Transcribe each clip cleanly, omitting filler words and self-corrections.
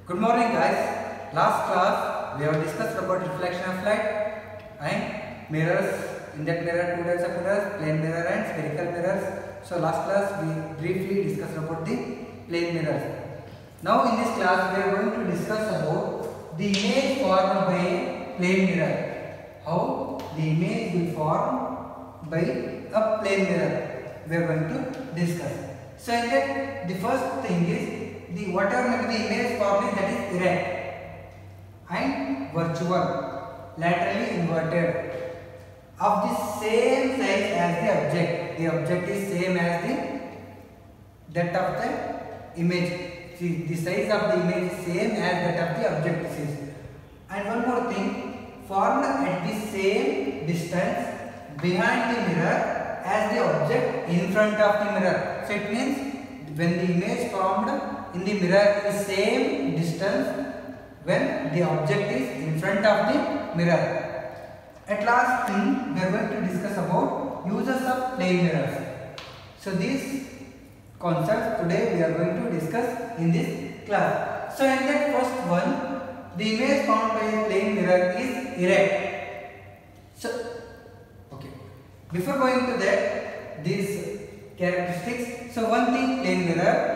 Good morning guys. Last class we have discussed about reflection of light and mirrors. In that mirror, two types of mirrors, plane mirror and spherical mirrors. So last class we briefly discussed about the plane mirrors. Now in this class we are going to discuss about the image formed by a plane mirror. How the image will form by a plane mirror we are going to discuss. So in that the first thing is the whatever may be the image formed is, that is erect and virtual, laterally inverted, of the same size as the object. The object is same as that of the image. See, the size of the image is same as that of the object is. And one more thing, formed at the same distance behind the mirror as the object in front of the mirror. So it means when the image formed in the mirror is same distance when the object is in front of the mirror. At last thing we are going to discuss about uses of plane mirrors. So these concepts today we are going to discuss in this class. So in that first one, the image formed by a plane mirror is erect. So okay, before going to that, these characteristics. So one thing, plane mirror.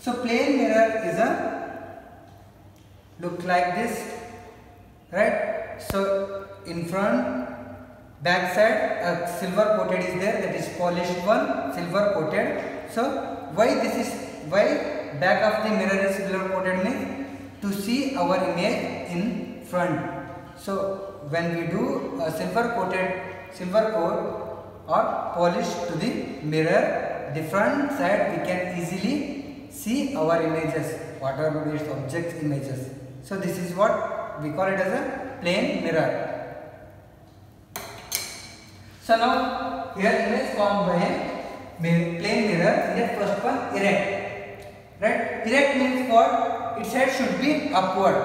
So plane mirror is a look like this, right? So in front, back side, a silver coated is there, that is polished one, silver coated. So why back of the mirror is silver coated means to see our image in front. So when we do a silver coat or polish to the mirror, the front side we can easily see our images, whatever these objects images. So this is what we call it as a plane mirror. So now here image formed by a plane mirror. In the first one, erect, right? Erect means what? Its head should be upward.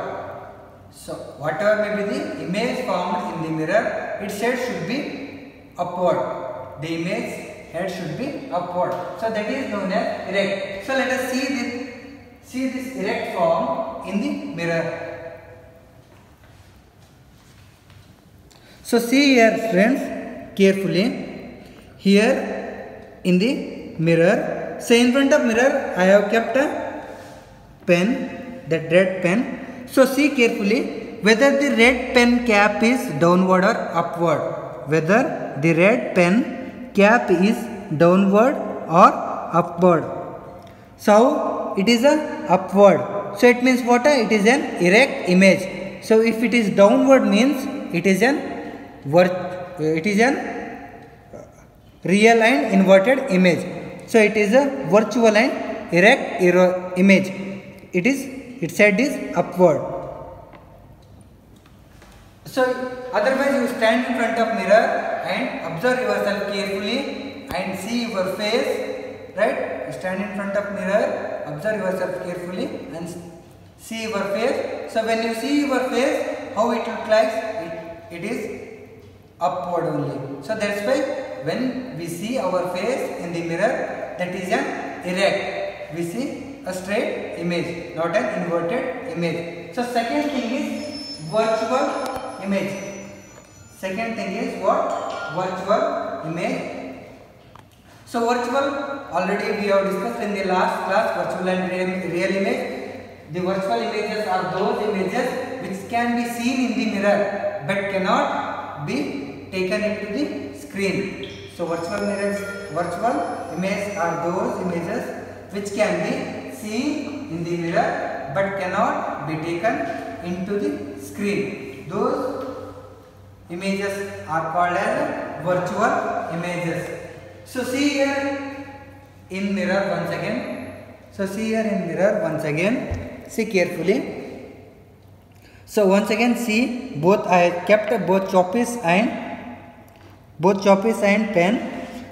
So whatever may be the image formed in the mirror, its head should be upward. The image head should be upward. So that is known as erect. So let us see this erect form in the mirror. So see here friends, carefully. Here in the mirror, so in front of mirror I have kept a pen, that red pen. So see carefully whether the red pen cap is downward or upward. Whether the red pen cap is downward or upward. So it is a upward. So it means what? It is an erect image. So if it is downward means it is an real and inverted image. So it is a virtual and erect image. Its head is upward. So otherwise you stand in front of mirror and observe yourself carefully and see your face, right? You stand in front of mirror, observe yourself carefully and see your face. So when you see your face, how it looks like? It is upward only. So that's why when we see our face in the mirror, that is an erect. We see a straight image, not an inverted image. So second thing is virtual image. Second thing is what? Virtual image. So virtual, already we have discussed in the last class, virtual and real image. The virtual images are those images which can be seen in the mirror but cannot be taken into the screen. So virtual images are those images which can be seen in the mirror but cannot be taken into the screen. Those images are called as virtual images. So see here in mirror once again. See carefully. So once again see, both I kept both choppies and pen.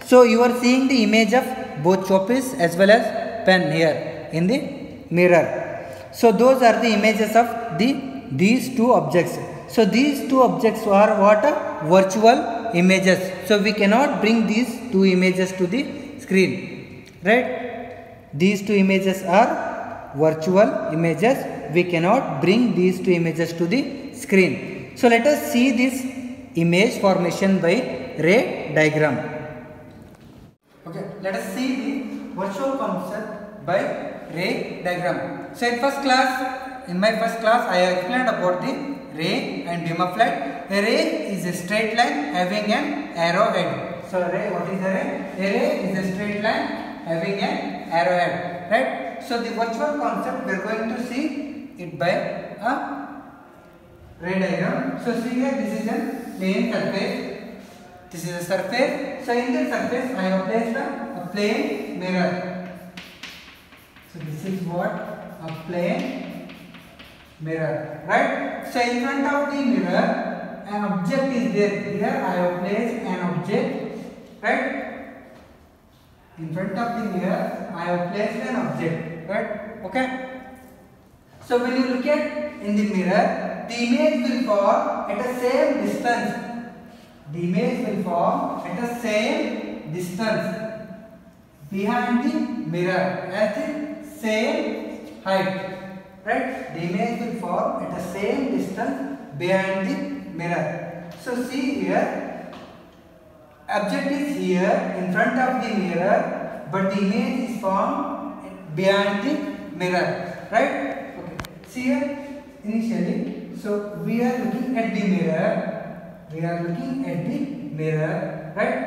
So you are seeing the image of both choppies as well as pen here in the mirror. So those are the images of these two objects. So these two objects are what? Virtual images. So we cannot bring these two images to the screen, right? These two images are virtual images we cannot bring these two images to the screen. So let us see this image formation by ray diagram. Okay, let us see the virtual concept by ray diagram. So in my first class, I have explained about the ray and beam of light. A ray is a straight line having an arrowhead. So ray, what is a ray? A ray is a straight line having an arrowhead, right? So the virtual concept we are going to see it by a ray diagram. So see here, this is a plane surface. This is a surface. So in this surface, I have placed a plane mirror. So this is what a plane mirror, right? So in front of the mirror, an object is there. Here I have placed an object, right? In front of the mirror, I have placed an object, right? Okay. So when you look at in the mirror, the image will form at the same distance. The image will form at the same distance behind the mirror at the same height, right? The image will form at the same distance behind the mirror. So see here, object is here in front of the mirror, but the image is formed behind the mirror, right? Okay. See here, initially, so we are looking at the mirror. We are looking at the mirror, right?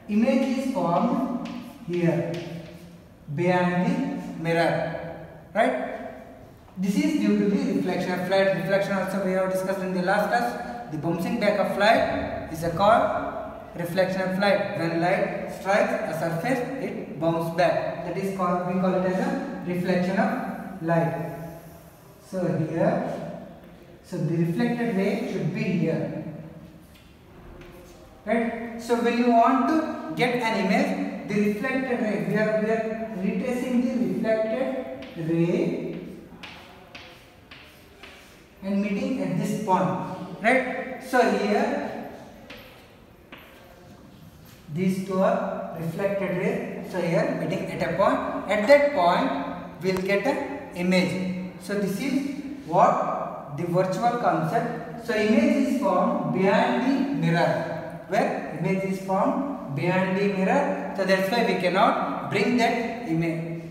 Image is formed here behind the mirror, right? This is due to the reflection of light. Reflection also we have discussed in the last class. The bouncing back of light is called reflection of light. When light strikes a surface, it bounces back. That is called, we call it as a reflection of light. So here, so the reflected ray should be here. Right? So when you want to get an image, the reflected ray, we are retracing the reflected ray and meeting at this point. Right? So here, these two are reflected rays. So here meeting at a point. At that point, we will get an image. So this is what the virtual concept. So image is formed behind the mirror. Where image is formed behind the mirror, so that's why we cannot bring that image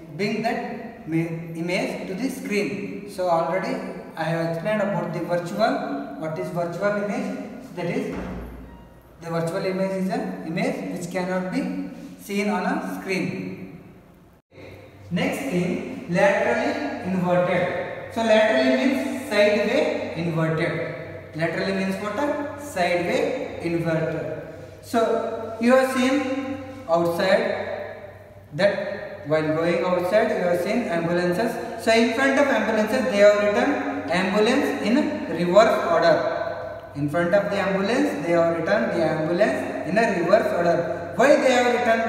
to the screen. So already I have explained about the virtual. What is virtual image? That is, the virtual image is an image which cannot be seen on a screen. Next thing, laterally inverted. So laterally means sideway inverted. Laterally means what? Sideway inverted. So you have seen outside that while going outside you have seen ambulances. So in front of ambulances they have written ambulance in reverse order. In front of the ambulance they have written the ambulance in a reverse order. Why they have written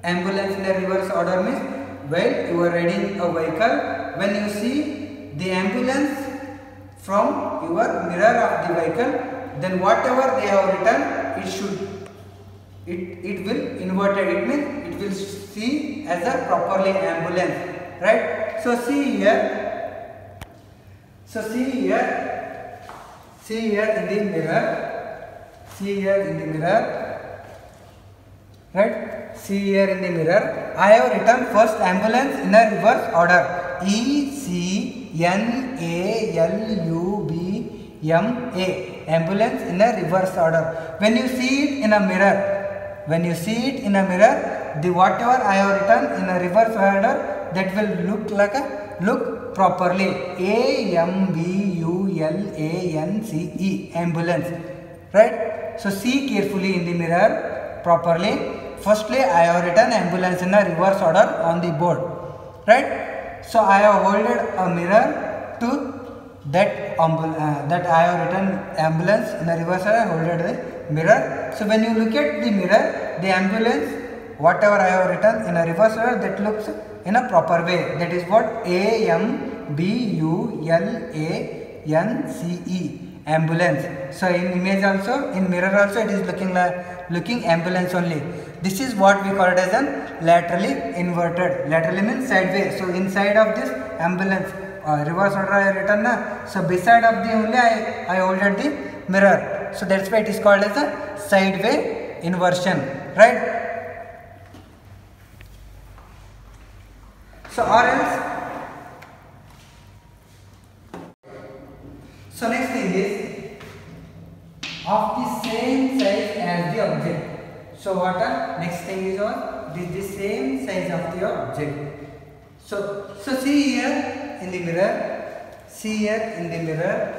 ambulance in a reverse order means while you are riding a vehicle, when you see the ambulance from your mirror of the vehicle, then whatever they have written, it will inverted. It means it will see as a properly ambulance, right? So see here. So see here. See here in the mirror. See here in the mirror. Right? See here in the mirror. I have written first ambulance in a reverse order. ECNALUBMA. Ambulance in a reverse order. When you see it in a mirror, the whatever I have written in a reverse order, that will look properly. AMBULANCE, ambulance. Right? So see carefully in the mirror properly. Firstly, I have written ambulance in a reverse order on the board. Right? So I have holded a mirror to that I have written ambulance in a reverse order. I holded the mirror. So when you look at the mirror, the ambulance, whatever I have written in a reverse order, that looks in a proper way. That is what AMBULANCE, ambulance. So in image also, in mirror also, it is looking ambulance only. This is what we call it as an laterally inverted. Laterally means sideways. So inside of this ambulance, reverse order I written na. So beside of the only I hold at the mirror. So that's why it is called as a sideway inversion, right? So or else. So next thing is of the same size as the object. So what are next thing is what? This the same size of the object. So see here in the mirror. See here in the mirror.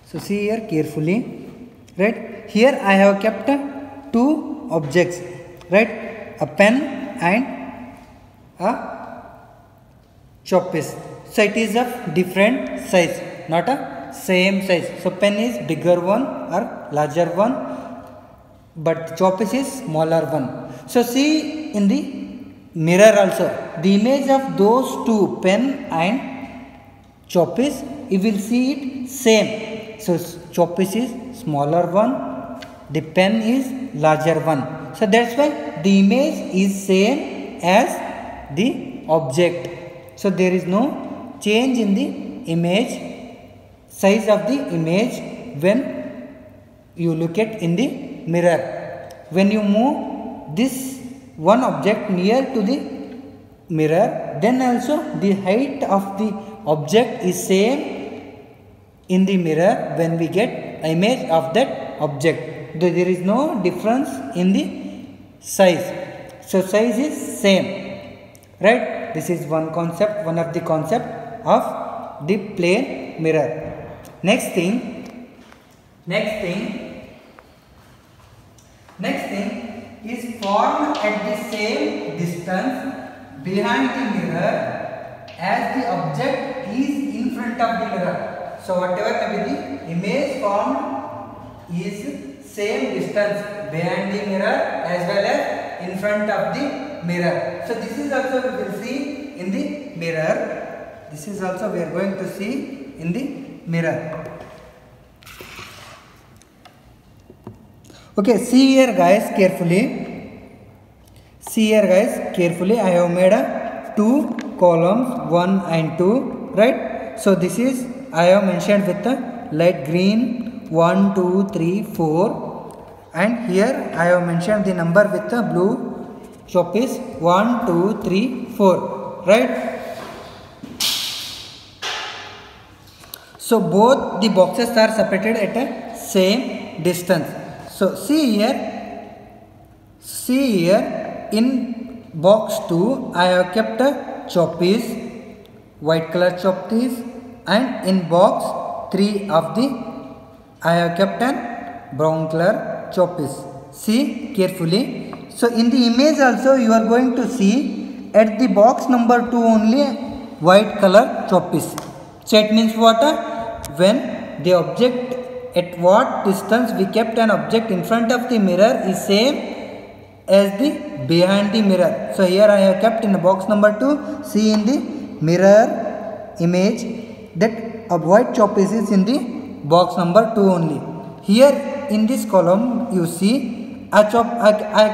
So see here carefully, right? Here I have kept two objects, right? A pen and a chalk piece. So it is of different size, not a same size. So pen is bigger one or larger one, but chalk piece is smaller one. So see in the mirror also, the image of those two, pen and chalk piece, you will see it same. So chalk piece is smaller one, the pen is larger one. So that's why the image is same as the object. So there is no change in the image, size of the image when you look at in the mirror. When you move this one object near to the mirror, then also the height of the object is same in the mirror when we get image of that object. There is no difference in the size. So size is same, right? This is one concept, one of the concept of the plane mirror. Next thing is formed at the same distance behind the mirror as the object is in front of the mirror. So whatever may be the image formed is same distance behind the mirror as well as in front of the mirror. So this is also we will see in the mirror. This is also we are going to see in the mirror. Okay, see here guys carefully. See here guys carefully. I have made a two columns, 1 and 2, right? So this is I have mentioned with the light green 1, 2, 3, 4, and here I have mentioned the number with the blue chalk piece 1, 2, 3, 4, right? So both the boxes are separated at a same distance. So see here in box 2 I have kept a chalk piece, white color chalk piece, and in box 3 of the I have kept an brown color chalk piece. See carefully. So in the image also you are going to see at the box number 2 only white color chalk piece. So it means what? When the object, at what distance we kept an object in front of the mirror is same as the behind the mirror. So here I have kept in the box number 2. See in the mirror image that a white chalk piece is in the box number 2 only. Here in this column you see I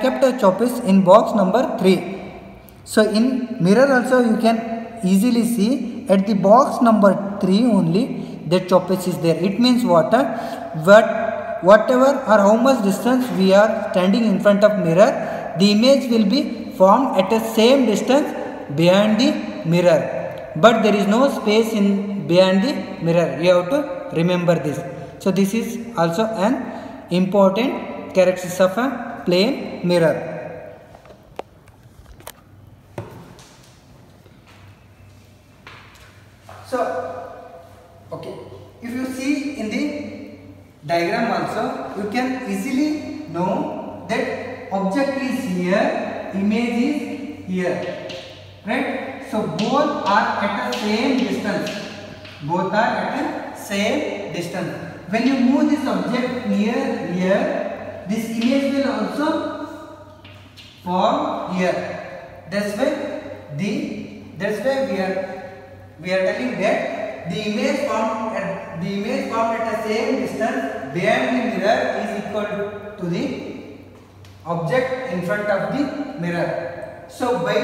kept a chalk piece in box number 3. So in mirror also you can easily see at the box number 3 only that chalk piece is there. It means what? Whatever or how much distance we are standing in front of mirror, the image will be formed at the same distance behind the mirror. But there is no space in behind the mirror. You have to remember this. So this is also an important characteristic of a plane mirror. So okay, if you see in the diagram also, you can easily know that object is here, image is here, right? So both are at the same distance. Both are at the same distance. When you move this object near here, this image will also form here. That's why we are telling that the image formed at the same distance behind the mirror is equal to the object in front of the mirror. So by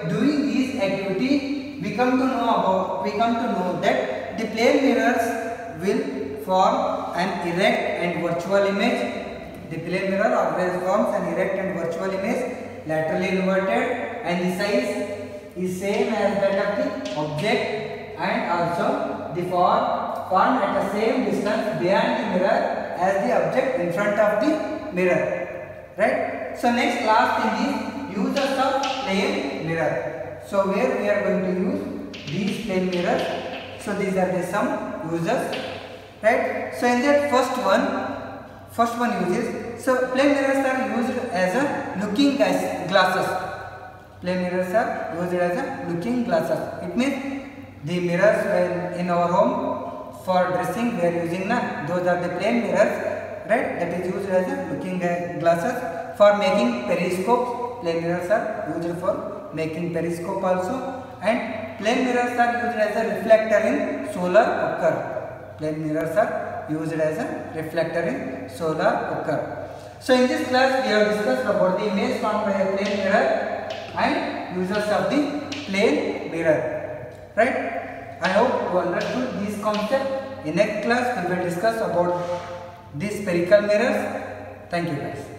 doing this activity, we come to know that the plane mirrors will form an erect and virtual image. The plane mirror always forms an erect and virtual image, laterally inverted, and the size is same as that of the object, and also the formed at the same distance behind the mirror as the object in front of the mirror. Right? So next last thing is uses of plane mirror. So where we are going to use these plane mirrors. So these are the some uses. Right? So in that first one uses. So plane mirrors are used as a looking glasses. Plane mirrors are used as a looking glasses. It means the mirrors when in our home for dressing we are using those are the plane mirrors, right? That is used as a looking glasses. For making periscopes, plane mirrors are used for making periscope also, and plane mirrors are used as a reflector in solar cooker. Plane mirrors are used as a reflector in solar cooker. So in this class we have discussed about the image formed by a plane mirror and uses of the plane mirror. Right? I hope you understood this concept. In next class we will discuss about these spherical mirrors. Thank you guys.